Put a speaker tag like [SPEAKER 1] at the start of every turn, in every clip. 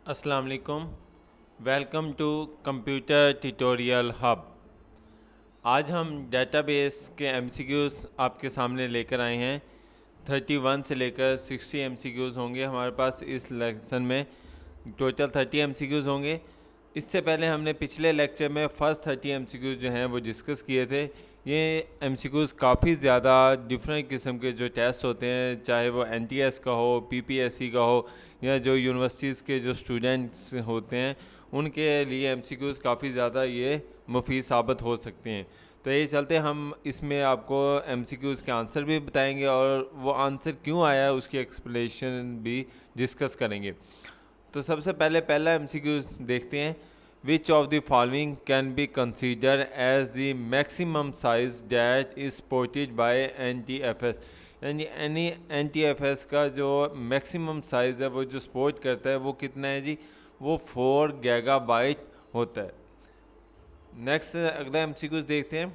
[SPEAKER 1] अस्सलाम वालेकुम। Welcome to computer tutorial hub. आज हम डेटाबेस के एमसीक्यूज़ आपके सामने लेकर आए हैं। 31 से लेकर 60 एमसीक्यूज़ होंगे हमारे पास इस लेसन में। टोटल 30 एमसीक्यूज़ होंगे। इससे पहले हमने पिछले लेक्चर में फ़र्स्ट 30 एमसीक्यूज़ जो हैं वो डिस्कस किए थे। ये एमसीक्यूज़ काफ़ी ज़्यादा डिफरेंट किस्म के जो टेस्ट होते हैं, चाहे वो एनटीएस का हो, पीपीएससी का हो, या जो यूनिवर्सिटीज़ के जो स्टूडेंट्स होते हैं उनके लिए एमसीक्यूज़ काफ़ी ज़्यादा ये मुफीद साबित हो सकते हैं। तो ये चलते हम इसमें आपको एमसीक्यूज़ के आंसर भी बताएंगे और वो आंसर क्यों आया है उसकी एक्सप्लेनेशन भी डिस्कस करेंगे। तो सबसे पहले पहला एमसीक्यू देखते हैं। Which of the following can be consider as the maximum size that is supported by NTFS. यानी एनटीएफएस का जो मैक्सिमम साइज़ है वो जो सपोर्ट करता है वो कितना है जी? वो 4 गीगाबाइट होता है। नेक्स्ट अगला एमसीक्यू देखते हैं।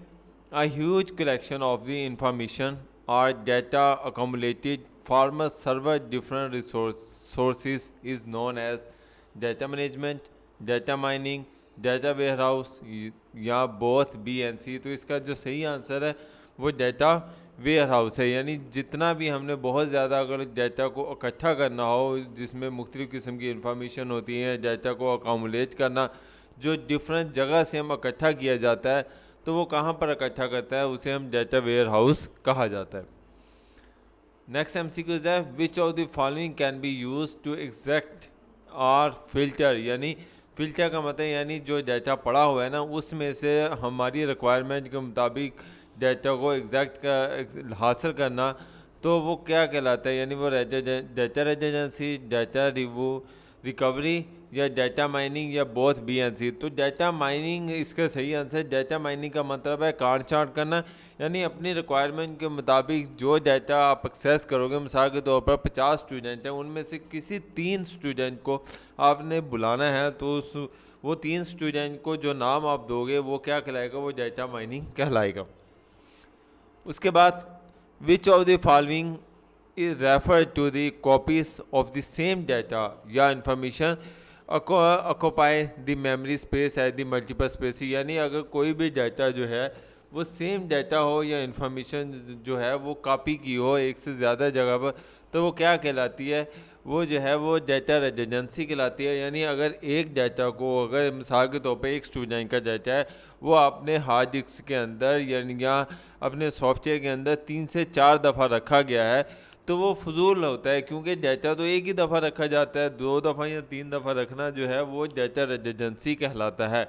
[SPEAKER 1] A huge collection of the information और data accumulated from a server different sources is known as data management, data mining, data warehouse या both बी एंड सी। तो इसका जो सही आंसर है वो डेटा वेयर हाउस है। यानी जितना भी हमने बहुत ज़्यादा अगर डाटा को इकट्ठा करना हो जिसमें मुख्तलिफ़ किस्म की इंफॉर्मेशन होती है, डाटा को अकामुलेट करना जो डिफरेंट जगह से हम इकट्ठा किया जाता है, तो वो कहाँ पर इकट्ठा करता है उसे हम डाटा वेयर हाउस कहा जाता है। नेक्स्ट एमसीक्यू है which of the following can be use to exact और फिल्टर। यानी फिल्टर का मतलब यानी जो डाटा पड़ा हुआ है ना उसमें से हमारी रिक्वायरमेंट के मुताबिक डाटा को एग्जैक्ट हासिल करना, तो वो क्या कहलाता है? यानी वो डाटा रेजिडेंसी, डाटा रिकवरी या डाटा माइनिंग या बोथ बी एंड सी। तो डाटा माइनिंग इसका सही आंसर। डाटा माइनिंग का मतलब है काट छाँट करना, यानी अपनी रिक्वायरमेंट के मुताबिक जो डाटा आप एक्सेस करोगे। मिसाल के तौर पर 50 स्टूडेंट हैं, उनमें से किसी 3 स्टूडेंट को आपने बुलाना है, तो वो 3 स्टूडेंट को जो नाम आप दोगे वो क्या कहलाएगा? वो डाटा माइनिंग कहलाएगा। उसके बाद which of the following is refer to the copies of the same data या information occupy the memory space at the multiple space. यानी अगर कोई भी डाटा जो है वो सेम डाटा हो या इंफॉर्मेशन जो है वो कॉपी की हो एक से ज़्यादा जगह पर, तो वो क्या कहलाती है? वो जो है वो डाटा रेजिडेंसी कहलाती है। यानी अगर एक डाटा को, अगर मिसाल के तौर पे एक स्टूडेंट का डाटा है वो अपने हार्ड डिस्क के अंदर यानी या अपने सॉफ्टवेयर के अंदर 3 से 4 दफ़ा रखा गया है, तो वो फजूल होता है, क्योंकि डाटा तो एक ही दफ़ा रखा जाता है। 2 दफ़ा या 3 दफ़ा रखना जो है वो डाटा रेजिडेंसी कहलाता है।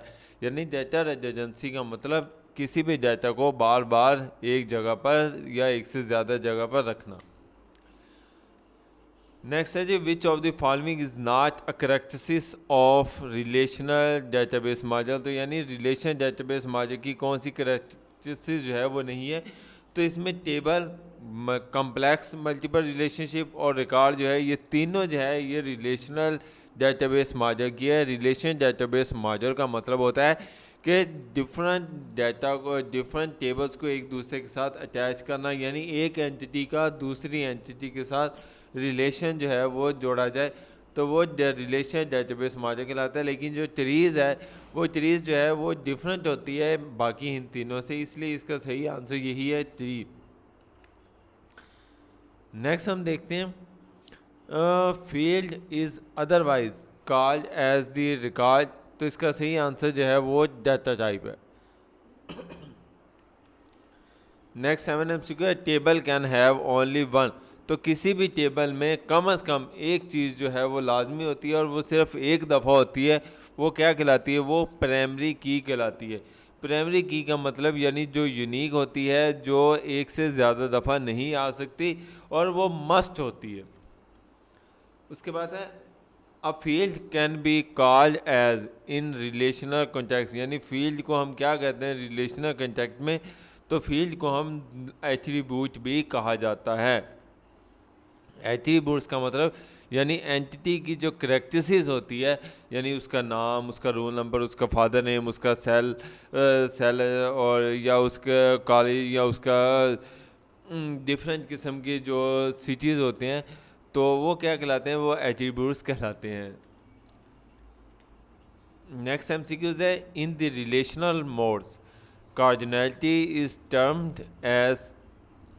[SPEAKER 1] यानी डाटा रेजिडेंसी का मतलब किसी भी डाटा को बार बार एक जगह पर या एक से ज़्यादा जगह पर रखना। नेक्स्ट है जी which of the following is not a characteristics of relational database model. तो यानी रिलेशन डेटाबेस मॉडल की कौन सी करेक्टरिस्टिक्स जो है वो नहीं है? तो इसमें टेबल, कम्प्लेक्स मल्टीपल रिलेशनशिप और रिकॉर्ड जो है ये तीनों जो है ये रिलेशनल डेटाबेस मॉडल की है। रिलेशन डेटाबेस मॉडल का मतलब होता है कि डिफरेंट डाटा को, डिफरेंट टेबल्स को एक दूसरे के साथ अटैच करना, यानी एक एंटिटी का दूसरी एंटिटी के साथ रिलेशन जो है वो जोड़ा जाए, तो वो रिलेशन डेटाबेस मॉडल कहलाता है। लेकिन जो ट्रीज़ है वो ट्रीज़ जो है वो डिफरेंट होती है बाकी इन तीनों से, इसलिए इसका सही आंसर यही है, ट्री। नेक्स्ट हम देखते हैं field is otherwise called as the record. तो इसका सही आंसर जो है वो डाटा टाइप है। Next 7 MCQ, table can have only one. तो किसी भी टेबल में कम से कम एक चीज़ जो है वो लाजमी होती है और वो सिर्फ एक दफ़ा होती है। वो क्या कहलाती है? वो प्राइमरी की कहलाती है। प्राइमरी की का मतलब यानी जो यूनिक होती है, जो एक से ज़्यादा दफ़ा नहीं आ सकती और वो मस्ट होती है। उसके बाद है a field can be called as in relational contact. यानी फील्ड को हम क्या कहते हैं रिलेशनल कॉन्टैक्ट में? तो फील्ड को हम एट्रीब्यूट भी कहा जाता है। एट्रीब्यूट्स का मतलब यानी एंटिटी की जो करेक्टरिस्टिक्स होती है, यानी उसका नाम, उसका रोल नंबर, उसका फादर नेम, उसका सेल और या उसका कॉलेज या उसका डिफरेंट किस्म के जो सिटीज़ होते हैं, तो वो क्या कहलाते हैं? वो एट्रीब्यूट्स कहलाते हैं। नेक्स्ट एमसीक्यूज है, in the relational modes cardinality is termed as,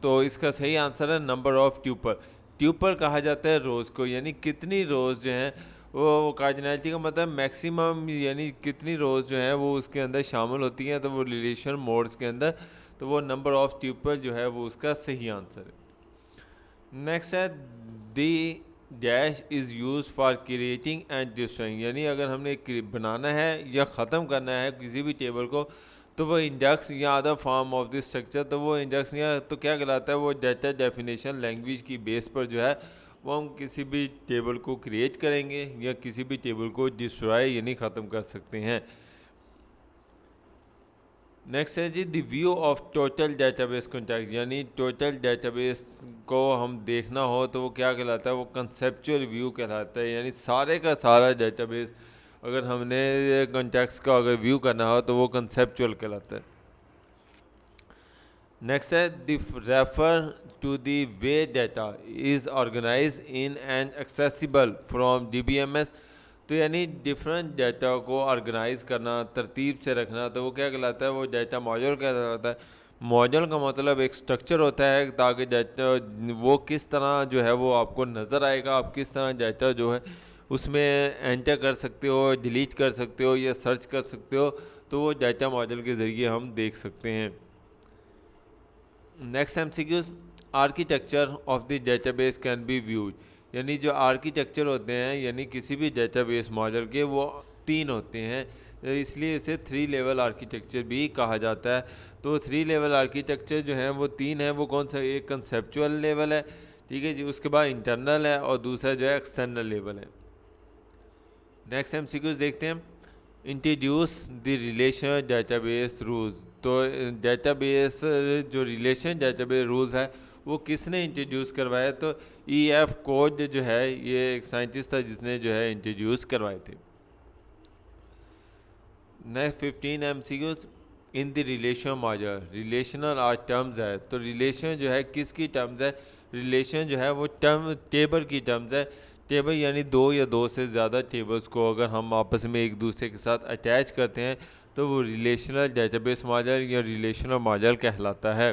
[SPEAKER 1] तो इसका सही आंसर है नंबर ऑफ ट्यूपल। ट्यूपल कहा जाता है रोज़ को, यानी कितनी रोज़ जो हैं वो कार्डिनलिटी का मतलब मैक्सिमम, यानी कितनी रोज़ जो हैं वो उसके अंदर शामिल होती हैं, तो वो रिलेशन मोड्स के अंदर, तो वो नंबर ऑफ ट्यूपल जो है वो उसका सही आंसर है। नेक्स्ट है, the dash is use for creating and destroying, यानी अगर हमने बनाना है या ख़त्म करना है किसी भी टेबल को, तो वो इंडेक्स या other form of this structure, तो वो इंडेक्स या तो क्या कहलाता है, वो डाटा डेफिनेशन लैंग्वेज की बेस पर जो है वो हम किसी भी टेबल को क्रिएट करेंगे या किसी भी टेबल को डिस्ट्रॉय यानी ख़त्म कर सकते हैं। नेक्स्ट है जी, the view of total database contact, यानी टोटल डेटाबेस को हम देखना हो तो वो क्या कहलाता है, वो कंसेप्चुअल व्यू कहलाता है, यानी सारे का सारा डेटाबेस अगर हमने कॉन्टैक्ट्स का अगर व्यू करना हो तो वो कंसेप्चुअल कहलाता है। नेक्स्ट है, the refer to the way data is organise in and accessible from DBMS, तो यानी डिफरेंट डाटा को ऑर्गेनाइज करना, तरतीब से रखना, तो वो क्या कहलाता है, वो डाटा मॉड्यूल कहलाता है। मॉड्यूल का मतलब एक स्ट्रक्चर होता है ताकि डाटा वो किस तरह जो है वो आपको नज़र आएगा, आप किस तरह डाटा जो है उसमें एंटर कर सकते हो, डिलीट कर सकते हो या सर्च कर सकते हो, तो वो डाटा मॉड्यूल के ज़रिए हम देख सकते हैं। Next MCQs, architecture of the database can be viewed, यानी जो आर्किटेक्चर होते हैं यानी किसी भी डेटाबेस मॉडल के, वो 3 होते हैं, इसलिए इसे 3 लेवल आर्किटेक्चर भी कहा जाता है। तो 3 लेवल आर्किटेक्चर जो हैं वो 3 हैं, वो कौन सा, एक कंसेप्चुअल लेवल है, ठीक है जी, उसके बाद इंटरनल है और दूसरा जो है एक्सटर्नल लेवल है। नेक्स्ट एमसीक्यूज देखते हैं, introduce the relation database rules, तो डेटाबेस जो रिलेशन डेटाबेस रूल्स है वो किसने इंट्रोड्यूस करवाया, तो EF कोड जो है ये एक साइंटिस्ट था जिसने जो है इंट्रोड्यूस करवाए थे। Next 15 MCQs, in the relation module relational are terms है, तो रिलेशन जो है किसकी टर्म्स है, रिलेशन जो है वो टर्म टेबल की टर्म्स है। टेबल यानी 2 या 2 से ज़्यादा टेबल्स को अगर हम आपस में एक दूसरे के साथ अटैच करते हैं तो वो रिलेशनल डेटाबेस मॉड्यूल या रिलेशनल मॉड्यूल कहलाता है।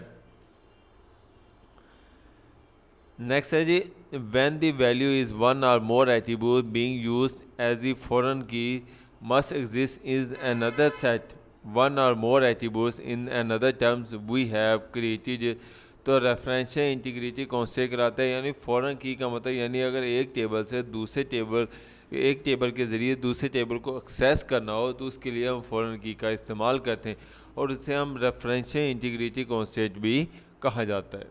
[SPEAKER 1] नेक्स्ट है जी, व्हेन द वैल्यू इज़ 1 और more attribute being used as the foreign key must exist is another set 1 और more attributes in another terms we have created, तो referential integrity constant कराता है, यानी फॉरेन की का मतलब यानी अगर एक टेबल से दूसरे टेबल, एक टेबल के ज़रिए दूसरे टेबल को एक्सेस करना हो तो उसके लिए हम फॉरेन की का इस्तेमाल करते हैं और उसे हम रेफरेंशियल इंटीग्रिटी कॉन्स्टेंट भी कहा जाता है।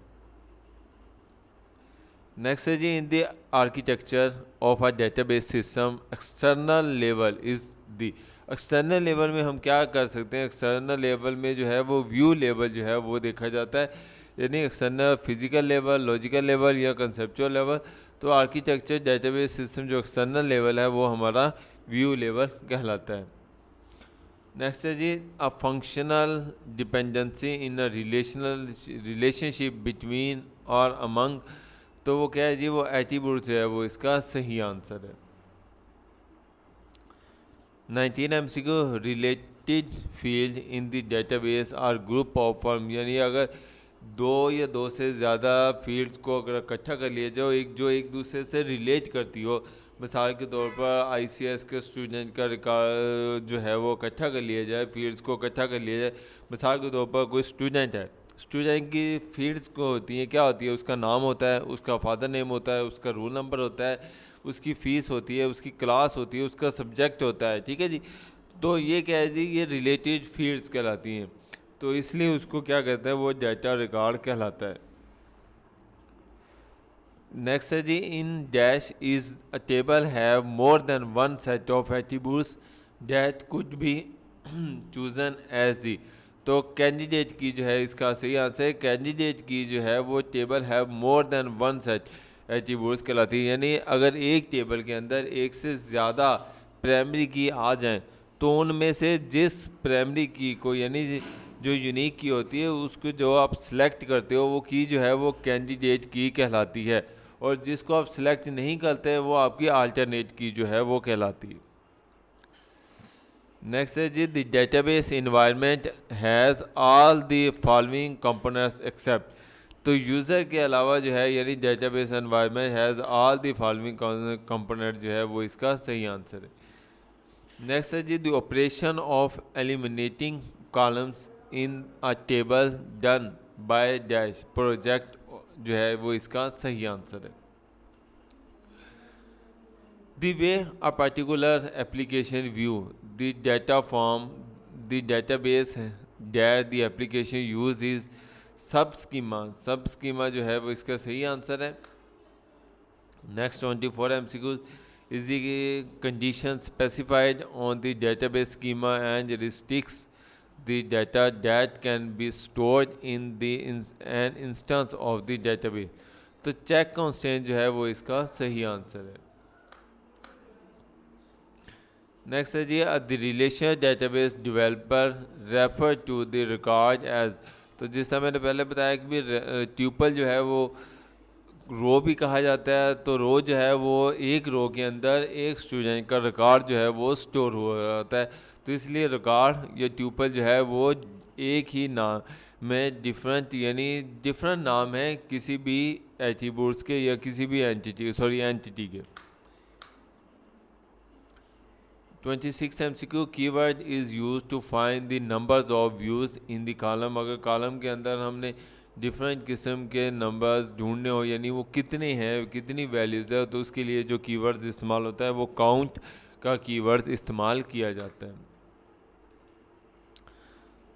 [SPEAKER 1] नेक्स्ट है जी, in the architecture of a database system external level is the, external level में हम क्या कर सकते हैं, एक्सटर्नल लेवल में जो है वो व्यू लेवल जो है वो देखा जाता है, यानी external physical level, logical level या कंसेप्चुअल लेवल। तो आर्किटेक्चर डेटाबेस सिस्टम जो एक्सटर्नल लेवल है वो हमारा व्यू लेवल कहलाता है। नेक्स्ट है जी, a functional dependency in a relationship between और अमंग, तो वो क्या है जी, वो एट्रीब्यूट जो है वो इसका सही आंसर है। 19 MCQ, related field in the database are group of form, यानी अगर 2 या 2 से ज़्यादा फील्ड्स को अगर इकट्ठा कर लिया जाए जो एक दूसरे से रिलेट करती हो, मिसाल के तौर पर ICS के स्टूडेंट का रिकॉर्ड जो है वो इकट्ठा कर लिया जाए, फील्ड्स को इकट्ठा कर लिया जाए। मिसाल के तौर पर कोई स्टूडेंट है, स्टूडेंट की फील्ड्स को होती हैं, क्या होती है, उसका नाम होता है, उसका फादर नेम होता है, उसका रोल नंबर होता है, उसकी फ़ीस होती है, उसकी क्लास होती है, उसका सब्जेक्ट होता है, ठीक है जी। तो ये क्या है जी, ये रिलेटेड फील्ड्स कहलाती हैं, तो इसलिए उसको क्या कहते हैं, वो डाटा रिकॉर्ड कहलाता है। नेक्स्ट है जी, in dash is a table have more than 1 set of attributes that could be chosen as the, तो कैंडिडेट की जो है इसका सही आंसर है, कैंडिडेट की जो है वो table have more than 1 set attributes कहलाती है, यानी अगर एक टेबल के अंदर एक से ज़्यादा प्राइमरी की आ जाएं तो उनमें से जिस प्राइमरी की को, यानी जो यूनिक की होती है उसको जो आप सिलेक्ट करते हो वो की जो है वो कैंडिडेट की कहलाती है, और जिसको आप सिलेक्ट नहीं करते वो आपकी अल्टरनेट की जो है वो कहलाती है। नेक्स्ट है जी, the database environment has all the following components except. तो यूज़र के अलावा जो है यानी database environment has all the following component जो है वो इसका सही आंसर है। नेक्स्ट है जी, the operation of eliminating columns in a table done by dash project जो है वो इसका सही आंसर है। The way a particular application view the data from the database that the application use is subschema। subschema जो है वो इसका सही आंसर है। Next 24 MCQ is the condition specified on the database schema and restricts the data that can be stored in the an instance of the database। तो check constraint जो है वो इसका सही आंसर है। नेक्स्ट है जी, the relational database developer refer to the record as. तो जिसका मैंने पहले बताया कि भी ट्यूपल जो है वो रो भी कहा जाता है। तो रो जो है वो एक रो के अंदर एक स्टूडेंट का रिकॉर्ड जो है वो स्टोर हो जाता है। तो इसलिए रिकॉर्ड या ट्यूपल जो है वो एक ही नाम में डिफरेंट यानी डिफरेंट नाम है किसी भी एट्रीब्यूट्स के या किसी भी एंटिटी के। 26 MCQ keyword is use to find the numbers of views in the column. अगर कॉलम के अंदर हमने डिफरेंट किस्म के नंबर्स ढूंढने हो यानी वो कितने हैं कितनी वैल्यूज़ है तो उसके लिए जो कीवर्ड्स इस्तेमाल होता है वो काउंट का कीवर्ड्स इस्तेमाल किया जाता है।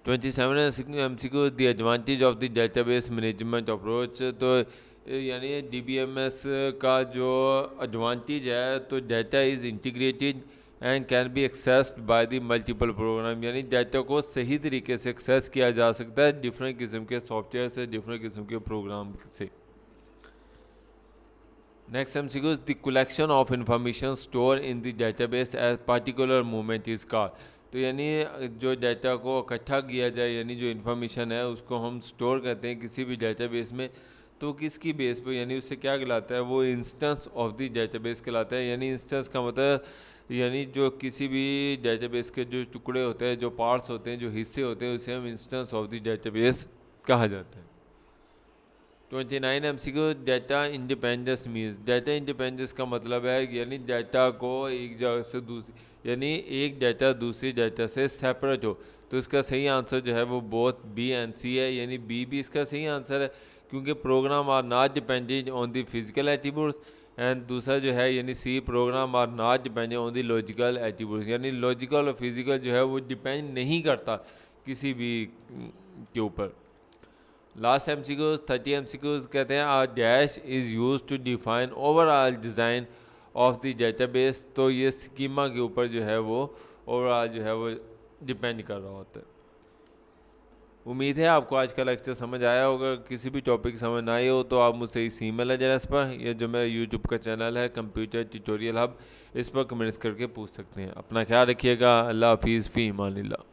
[SPEAKER 1] 27 MCQ the advantage of the database management approach. तो यानी DBMS का जो एडवांटेज है तो data is integrated and can be accessed by the multiple program. यानी डाटा को सही तरीके से एक्सेस किया जा सकता है डिफरेंट किस्म के सॉफ्टवेयर से डिफरेंट किस्म के प्रोग्राम से। Next MCQ the collection of information store in the database at particular moment is called. तो यानी जो डाटा को इकट्ठा किया जाए यानी जो इन्फॉर्मेशन है उसको हम स्टोर करते हैं किसी भी डेटाबेस में। तो किसकी बेस पे यानी उससे क्या कहलाता है वो इंस्टेंस ऑफ द डेटाबेस कहलाता है। यानी इंस्टेंस का मतलब यानी जो किसी भी डेटाबेस के जो टुकड़े होते हैं जो पार्ट्स होते हैं जो हिस्से होते हैं उसे हम इंस्टेंस ऑफ द डेटाबेस कहा जाता है। 29 MCQ data independence means. Data independence का मतलब है यानी डाटा को एक जगह से दूसरी यानी एक डाटा दूसरी डाटा से सेपरेट हो। तो इसका सही आंसर जो है वो बोथ B एंड C है। यानी B भी इसका सही आंसर है क्योंकि program are not dependent on the physical attributes and दूसरा जो है यानी C program are not dependent on the logical attributes. यानी लॉजिकल और फिजिकल जो है वो डिपेंड नहीं करता किसी भी के ऊपर। लास्ट MCQ 30 MCQ कहते हैं a dash is use to define overall design of the database. तो ये स्कीमा के ऊपर जो है वो ओवरऑल जो है वो डिपेंड कर रहा होता है। उम्मीद है आपको आज का लेक्चर समझ आया होगा। किसी भी टॉपिक समझ ना आए हो तो आप मुझसे इस ईमेल एड्रेस पर या जो मेरा यूट्यूब का चैनल है कंप्यूटर ट्यूटोरियल हब इस पर कमेंट्स करके पूछ सकते हैं। अपना ख्याल रखिएगा। अल्लाह हाफिज़ फ़ी अमानिल्लाह।